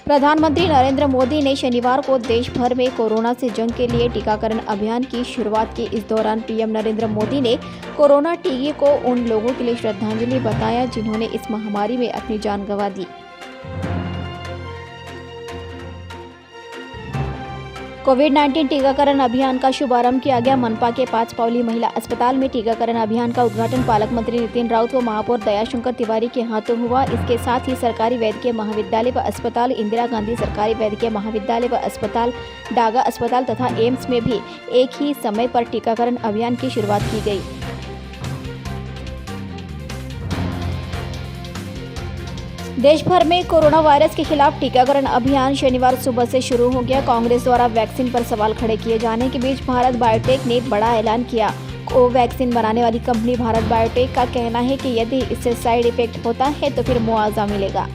प्रधानमंत्री नरेंद्र मोदी ने शनिवार को देश भर में कोरोना से जंग के लिए टीकाकरण अभियान की शुरुआत की। इस दौरान पीएम नरेंद्र मोदी ने कोरोना टीके को उन लोगों के लिए श्रद्धांजलि बताया जिन्होंने इस महामारी में अपनी जान गंवा दी। कोविड-19 टीकाकरण अभियान का शुभारंभ किया गया। मनपा के 5 पावली महिला अस्पताल में टीकाकरण अभियान का उद्घाटन पालक मंत्री नितिन राउत व महापौर दयाशंकर तिवारी के हाथों हुआ। इसके साथ ही सरकारी वैद्यकीय महाविद्यालय व अस्पताल, इंदिरा गांधी सरकारी वैद्यकीय महाविद्यालय व अस्पताल, डागा अस्पताल तथा एम्स में भी एक ही समय पर टीकाकरण अभियान की शुरुआत की गई। देश भर में कोरोना वायरस के खिलाफ टीकाकरण अभियान शनिवार सुबह से शुरू हो गया। कांग्रेस द्वारा वैक्सीन पर सवाल खड़े किए जाने के बीच भारत बायोटेक ने बड़ा ऐलान किया। कोवैक्सीन बनाने वाली कंपनी भारत बायोटेक का कहना है कि यदि इससे साइड इफेक्ट होता है तो फिर मुआवजा मिलेगा।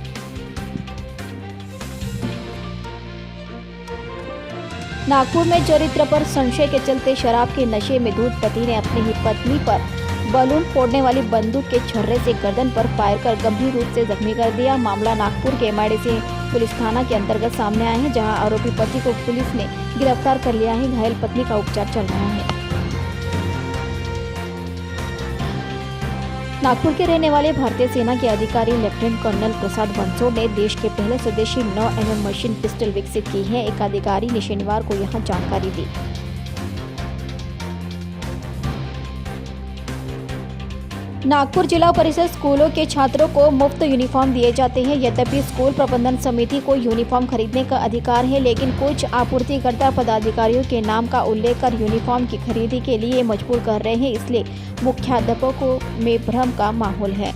नागपुर में चरित्र पर संशय के चलते शराब के नशे में धुत पति ने अपनी ही पत्नी पर बलून फोड़ने वाली बंदूक के छर्रे से गर्दन पर फायर कर गंभीर रूप से जख्मी कर दिया। मामला नागपुर के एमआईडीसी पुलिस थाना के अंतर्गत सामने आया है, जहां आरोपी पति को पुलिस ने गिरफ्तार कर लिया है। घायल पत्नी का उपचार चल रहा है। नागपुर के रहने वाले भारतीय सेना के अधिकारी लेफ्टिनेंट कर्नल प्रसाद बंसोड़ ने देश के पहले स्वदेशी 9mm मशीन पिस्टल विकसित की है। एक अधिकारी ने शनिवार को यहां जानकारी दी। नागपुर जिला परिषद स्कूलों के छात्रों को मुफ्त यूनिफॉर्म दिए जाते हैं। यद्यपि स्कूल प्रबंधन समिति को यूनिफॉर्म खरीदने का अधिकार है, लेकिन कुछ आपूर्तिकर्ता पदाधिकारियों के नाम का उल्लेख कर यूनिफॉर्म की खरीदी के लिए मजबूर कर रहे हैं। इसलिए मुख्याध्यापकों में भ्रम का माहौल है।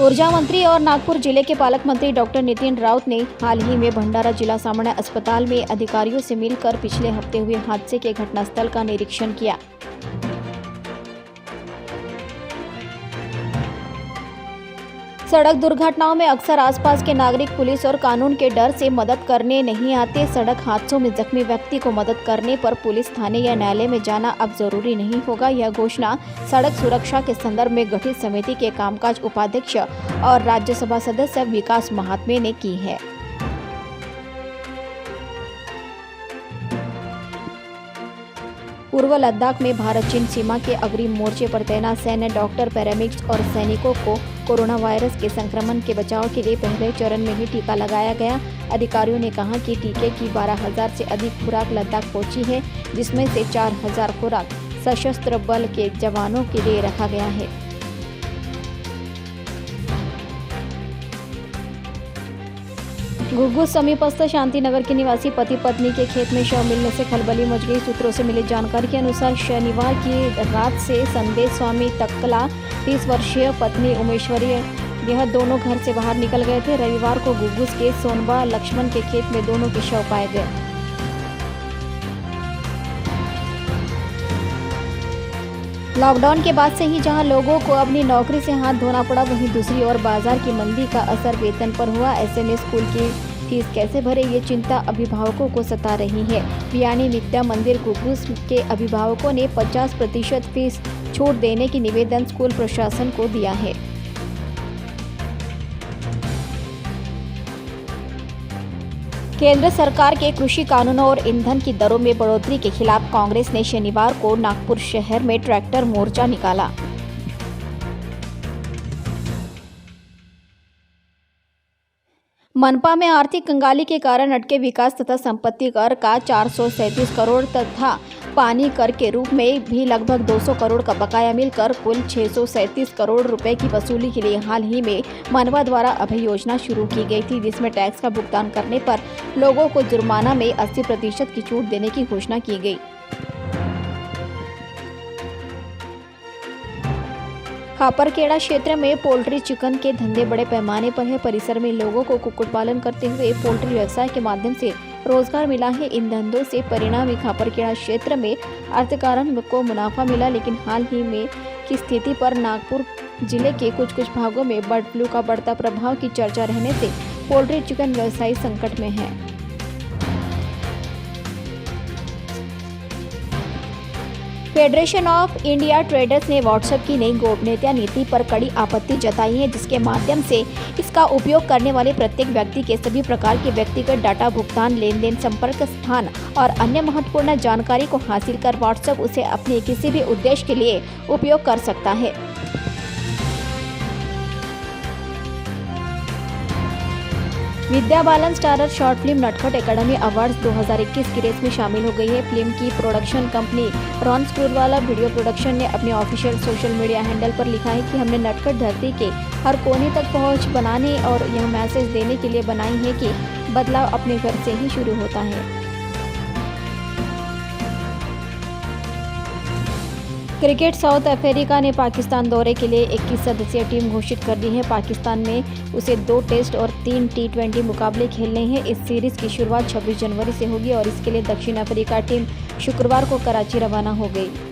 ऊर्जा मंत्री और नागपुर जिले के पालक मंत्री डॉक्टर नितिन राउत ने हाल ही में भंडारा जिला सामान्य अस्पताल में अधिकारियों से मिलकर पिछले हफ्ते हुए हादसे के घटनास्थल का निरीक्षण किया। सड़क दुर्घटनाओं में अक्सर आसपास के नागरिक पुलिस और कानून के डर से मदद करने नहीं आते। सड़क हादसों में जख्मी व्यक्ति को मदद करने पर पुलिस थाने या न्यायालय में जाना अब जरूरी नहीं होगा। यह घोषणा सड़क सुरक्षा के संदर्भ में गठित समिति के कामकाज उपाध्यक्ष और राज्यसभा सदस्य विकास महात्मे ने की है। पूर्व लद्दाख में भारत चीन सीमा के अग्रिम मोर्चे पर तैनात सैन्य डॉक्टर, पैरामेडिक्स और सैनिकों को कोरोना वायरस के संक्रमण के बचाव के लिए पहले चरण में ही टीका लगाया गया। अधिकारियों ने कहा कि टीके की 12,000 से अधिक खुराक लद्दाख पहुंची है, जिसमें से 4,000 खुराक सशस्त्र बल के जवानों के लिए रखा गया है। घुघुस समीपस्थ शांतिनगर के निवासी पति पत्नी के खेत में शव मिलने से खलबली मच गई। सूत्रों से मिली जानकारी के अनुसार शनिवार की रात से संदेश स्वामी तक्कला 30 वर्षीय पत्नी उमेश्वरी यह दोनों घर से बाहर निकल गए थे। रविवार को घुघुस के सोनबा लक्ष्मण के खेत में दोनों के शव पाए गए। लॉकडाउन के बाद से ही जहां लोगों को अपनी नौकरी से हाथ धोना पड़ा, वहीं दूसरी ओर बाजार की मंदी का असर वेतन पर हुआ। ऐसे में स्कूल की फीस कैसे भरे, ये चिंता अभिभावकों को सता रही है। पियानी विद्या मंदिर घुघुस के अभिभावकों ने 50% फीस छूट देने की निवेदन स्कूल प्रशासन को दिया है। केंद्र सरकार के कृषि कानूनों और ईंधन की दरों में बढ़ोतरी के खिलाफ कांग्रेस ने शनिवार को नागपुर शहर में ट्रैक्टर मोर्चा निकाला। मनपा में आर्थिक कंगाली के कारण अटके विकास तथा संपत्ति कर का 437 करोड़ तथा पानी कर के रूप में भी लगभग 200 करोड़ का बकाया मिलकर कुल 637 करोड़ रुपए की वसूली के लिए हाल ही में मनपा द्वारा अभय योजना शुरू की गई थी, जिसमें टैक्स का भुगतान करने पर लोगों को जुर्माना में 80% की छूट देने की घोषणा की गई। खापरखेड़ा क्षेत्र में पोल्ट्री चिकन के धंधे बड़े पैमाने पर है। परिसर में लोगों को कुक्कुट पालन करते हुए पोल्ट्री व्यवसाय के माध्यम से रोजगार मिला है। इन धंधों से परिणामी खापरखेड़ा क्षेत्र में अर्थकारण को मुनाफा मिला, लेकिन हाल ही में की स्थिति पर नागपुर जिले के कुछ भागों में बर्ड फ्लू का बढ़ता प्रभाव की चर्चा रहने से पोल्ट्री चिकन व्यवसाय संकट में है। फेडरेशन ऑफ इंडिया ट्रेडर्स ने व्हाट्सएप की नई गोपनीयता नीति पर कड़ी आपत्ति जताई है, जिसके माध्यम से इसका उपयोग करने वाले प्रत्येक व्यक्ति के सभी प्रकार के व्यक्तिगत डाटा, भुगतान, लेनदेन, संपर्क स्थान और अन्य महत्वपूर्ण जानकारी को हासिल कर व्हाट्सएप उसे अपने किसी भी उद्देश्य के लिए उपयोग कर सकता है। Vidya Balan starrer short film नटखट एकेडमी अवार्ड्स 2021 की रेस में शामिल हो गई है। फिल्म की production company Ron Screwvala video production ने अपने ऑफिशियल सोशल मीडिया हैंडल पर लिखा है कि हमने नटखट धरती के हर कोने तक पहुंच बनाने और यह मैसेज देने के लिए बनाई है कि बदलाव अपने घर से ही शुरू होता है। क्रिकेट साउथ अफ्रीका ने पाकिस्तान दौरे के लिए 21 सदस्यीय टीम घोषित कर दी है। पाकिस्तान में उसे 2 टेस्ट और 3 T20 मुकाबले खेलने हैं। इस सीरीज की शुरुआत 26 जनवरी से होगी और इसके लिए दक्षिण अफ्रीका टीम शुक्रवार को कराची रवाना हो गई।